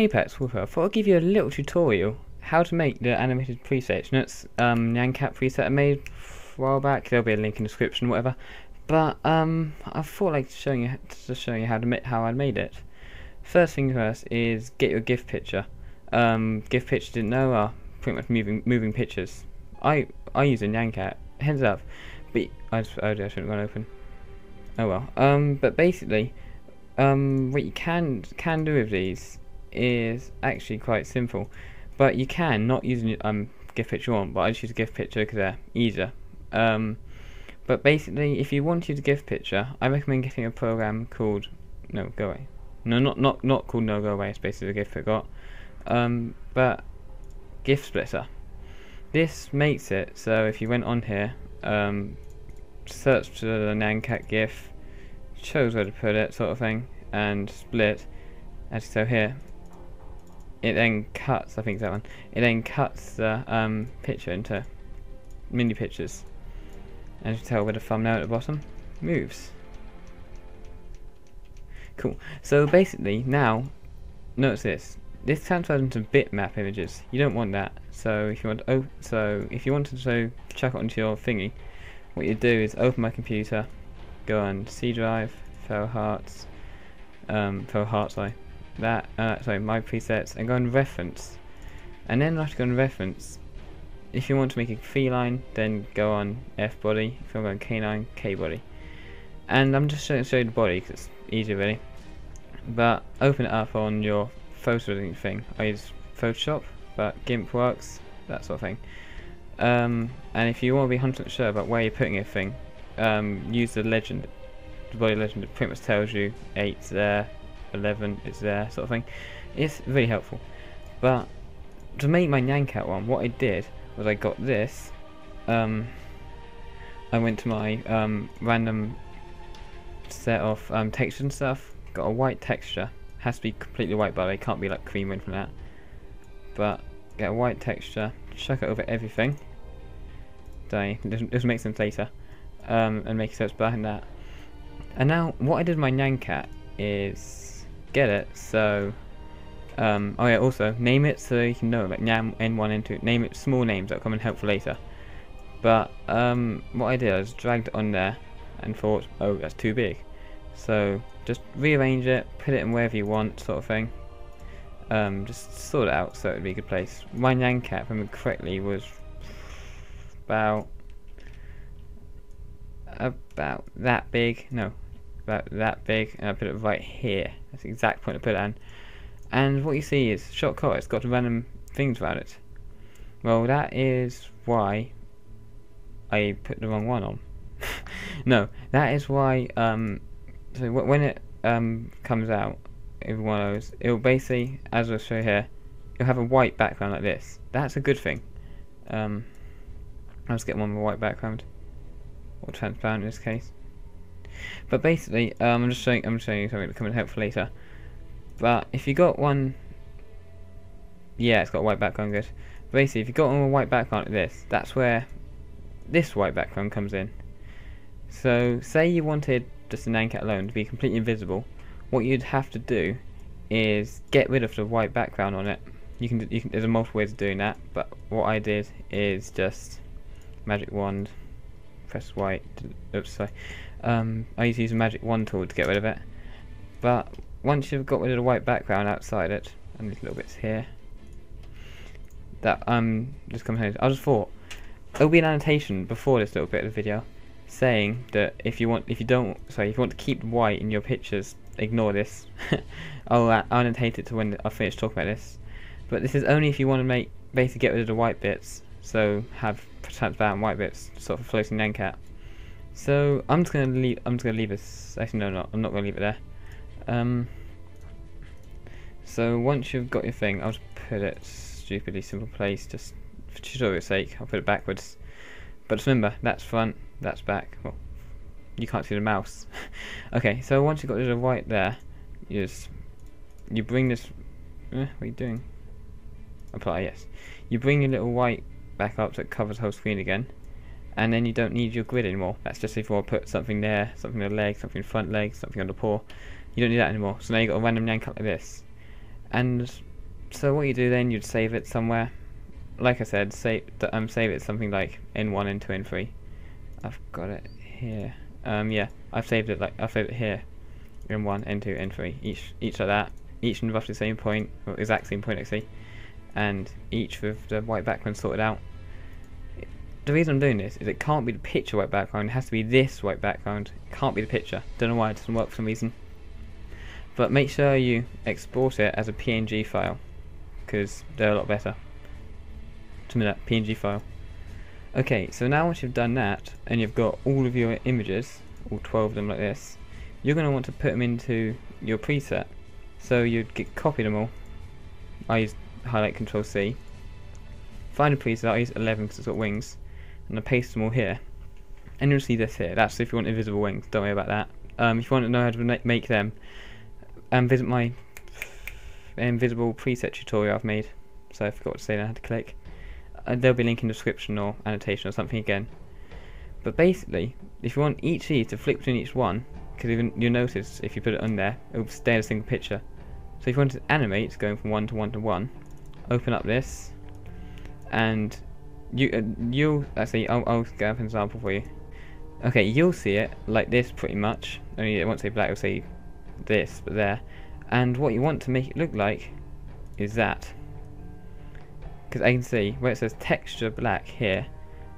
Hey Pets, Woofer, I thought I'd give you a little tutorial how to make the animated presets. You know, it's nyan cat preset I made a while back. There'll be a link in the description, whatever. But I thought like showing you how I made it. First thing first is get your GIF picture. GIF pictures didn't know are pretty much moving pictures. I use a nyan cat. Heads up, but I shouldn't have gone open. Oh well. But basically, what you can do with these is actually quite simple, but you can not use GIF picture one, but I just use a GIF picture because they're easier. But basically, if you want to use a GIF picture, I recommend getting a program called No Go Away. No, not called No Go Away. It's basically the GIF it got. But GIF Splitter. This makes it so if you went on here, search for the nyan cat GIF, shows where to put it, sort of thing, and split. As so here. It then cuts, I think it's that one, it then cuts the picture into mini pictures. As you can tell with the thumbnail at the bottom, moves. Cool. So basically now, notice this transfers into bitmap images. You don't want that. So if you want to chuck it onto your thingy, what you do is open my computer, go on C drive, Feralheart, my presets, and go on reference. And then after going on reference, if you want to make a feline, then go on F body. If you want to go on canine, K body. And I'm just showing you the body because it's easier really. But open it up on your photo editing thing. I use Photoshop, but GIMP works, that sort of thing. And if you want to be 100% sure about where you're putting everything, use the legend. The body legend, it pretty much tells you 8's there, 11 is there, sort of thing. It's really helpful. But to make my nyan cat one, what I did was I got this. I went to my random set of textures and stuff. Got a white texture. Has to be completely white, by the way. Can't be like cream or anything like that. But get a white texture. Chuck it over everything. Just make sense later. And make it so it's behind that. And now what I did with my nyan cat is get it so oh yeah, also name it so you can know, like nyan n1 n2, name it small names that will come in helpful later. But what I did is dragged it on there and thought, oh, that's too big, so just rearrange it, put it in wherever you want, sort of thing. Just sort it out so it would be a good place. My nyan cat, if I remember correctly, was about that big. No, about that big, and I put it right here. That's the exact point I put it in. And what you see is shortcut. It's got random things around it. Well, that is why I put the wrong one on. No, that is why. So when it comes out, every one of those, it will basically, as I'll show here, it'll have a white background like this. That's a good thing. I'll just get one with a white background, or transparent in this case. But basically, I'm just showing you something that come in helpful later. But if you got one, yeah, it's got a white background, good. Basically, if you got one with a white background like this, that's where this white background comes in. So, say you wanted just the nyan cat alone to be completely invisible, what you'd have to do is get rid of the white background on it. You can there's a multiple ways of doing that, but what I did is just magic wand, press white. Oops, sorry. I used to use a magic wand tool to get rid of it. But once you've got rid of the white background outside it, and these little bits here, that just comes in. I just thought there'll be an annotation before this little bit of the video saying that if you want to keep white in your pictures, ignore this. I'll annotate it to when I finish talking about this. But this is only if you want to basically get rid of the white bits, so have transparent white bits, sort of floating nyan cat. So I'm just gonna leave this. Actually, no, I'm not gonna leave it there. So once you've got your thing, I'll just put it stupidly simple place, just for tutorial's sake. I'll put it backwards. But just remember, that's front, that's back. Well, you can't see the mouse. Okay, so once you've got the white there, you bring this. What are you doing? Apply, yes. You bring your little white back up so it covers the whole screen again. And then you don't need your grid anymore. That's just if you want to put something there, something on the leg, something front leg, something on the paw. You don't need that anymore. So now you've got a random nyan cat like this. And So what you do then, you'd save it somewhere. Like I said, save it something like N1, N2, N3. I've got it here. Yeah, I've saved it here. N1, N2, N3. Each like that. Each in roughly the same point, or exact same point actually, and each with the white background sorted out. The reason I'm doing this is it can't be the picture white background. It has to be this white background. It can't be the picture. Don't know why it doesn't work for some reason. But make sure you export it as a PNG file, because they're a lot better. To me, that PNG file. Okay, so now once you've done that and you've got all of your images, all 12 of them like this, you're going to want to put them into your preset. So you'd copy them all. I use highlight Control C. Find a preset. I use 11 because it's got wings, and I paste them all here. And you'll see this here. That's if you want invisible wings. Don't worry about that. If you want to know how to make them, visit my invisible preset tutorial I've made. So I forgot to say that I had to click. There'll be a link in the description or annotation or something again. But basically, if you want each of these to flick between each one, because you'll notice if you put it on there, it will stay in a single picture. So if you want to animate going from 1 to 1 to 1, open up this, and you'll actually I'll get up an example for you. Okay, you'll see it like this pretty much. Only it won't say black, it'll say this, but there. And what you want to make it look like is that. Because I can see where it says texture black here,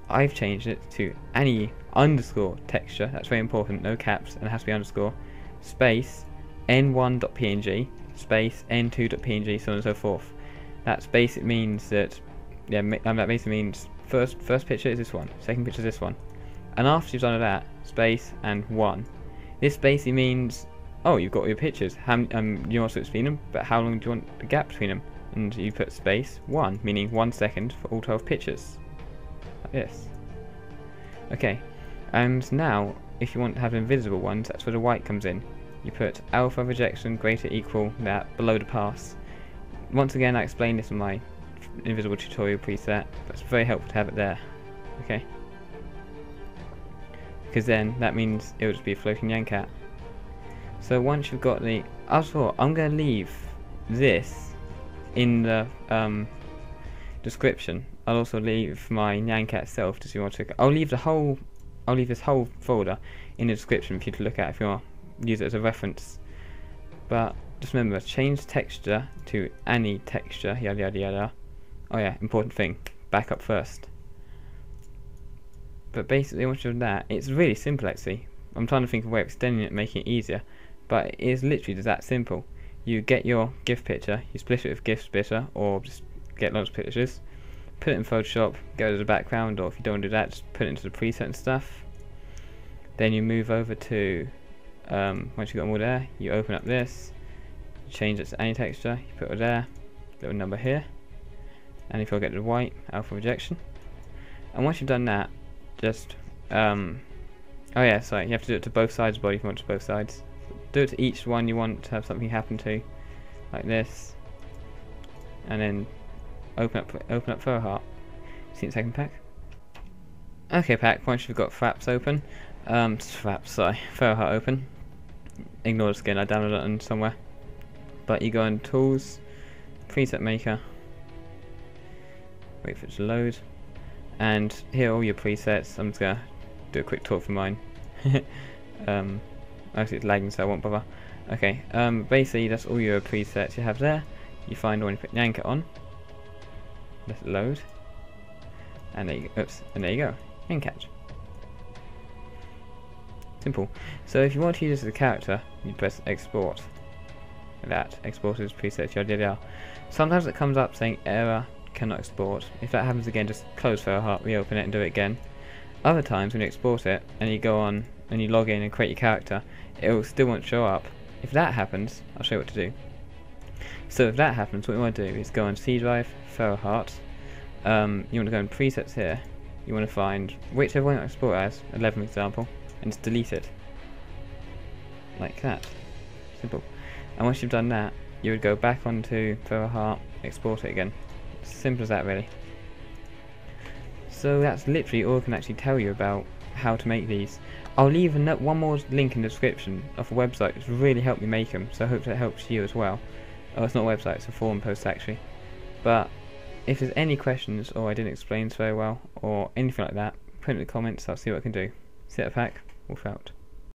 I've changed it to any underscore texture. That's very important, no caps, and it has to be underscore, space, n1.png, space, n2.png, so on and so forth. That basically means that, yeah, that basically means first picture is this one, second picture is this one. And after you've done that, space and 1. This basically means, oh, you've got all your pictures. You want to between them, but how long do you want the gap between them? And you put space 1, meaning 1 second for all 12 pictures. Like this. Okay, and now if you want to have invisible ones, that's where the white comes in. You put alpha rejection greater equal that below the pass. Once again, I explained this in my invisible tutorial preset, but it's very helpful to have it there. Okay? Because then that means it would just be a floating nyan cat. So once you've got the, I'm going to leave this in the description. I'll also leave my nyan cat itself to see what to. I'll leave this whole folder in the description for you to look at if you want to use it as a reference. But just remember, change texture to any texture, yada yada yada. Oh yeah, important thing, back up first. But basically once you've done that, it's really simple actually. I'm trying to think of a way of extending it, making it easier, but it is literally just that simple. You get your GIF picture, you split it with GIF splitter, or just get lots of pictures, put it in Photoshop, go to the background, or if you don't want to do that, just put it into the preset and stuff. Then you move over to, once you've got them all there, you open up this, change it to any texture, you put it there, little number here, and if you'll get the white, alpha rejection. And once you've done that, just, oh yeah, sorry, you have to do it to both sides of the body if you want to both sides. Do it to each one you want to have something happen to, like this, and then open up Feralheart. See the second pack. Okay, pack. Once you've got Feralheart open. Ignore the skin. I downloaded it on somewhere. But you go on Tools, Preset Maker. Wait for it to load, and here are all your presets. I'm just gonna do a quick talk for mine. Actually it's lagging so I won't bother. Okay, basically that's all your presets you have there. You find the one you put nyan cat on. Let it load. And there you go. Oops, and there you go. Nyan cat. Simple. So if you want to use this as a character, you press export. Like that. Export as presets, yada yada. Sometimes it comes up saying error, cannot export. If that happens again, just close Feralheart, reopen it and do it again. Other times when you export it and you go on and you log in and create your character, it will still won't show up. If that happens, I'll show you what to do. So if that happens, what you want to do is go on C drive, Feralheart. You want to go in presets here. You want to find whichever one you export as, 11 example, and just delete it. Like that. Simple. And once you've done that, you would go back onto Feralheart, export it again. Simple as that really. So that's literally all I can actually tell you about how to make these. I'll leave one more link in the description of a website that's really helped me make them, so I hope that helps you as well. Oh, it's not a website, it's a forum post actually. But if there's any questions, or I didn't explain so very well, or anything like that, put it in the comments, I'll see what I can do. See that pack, Wolf out.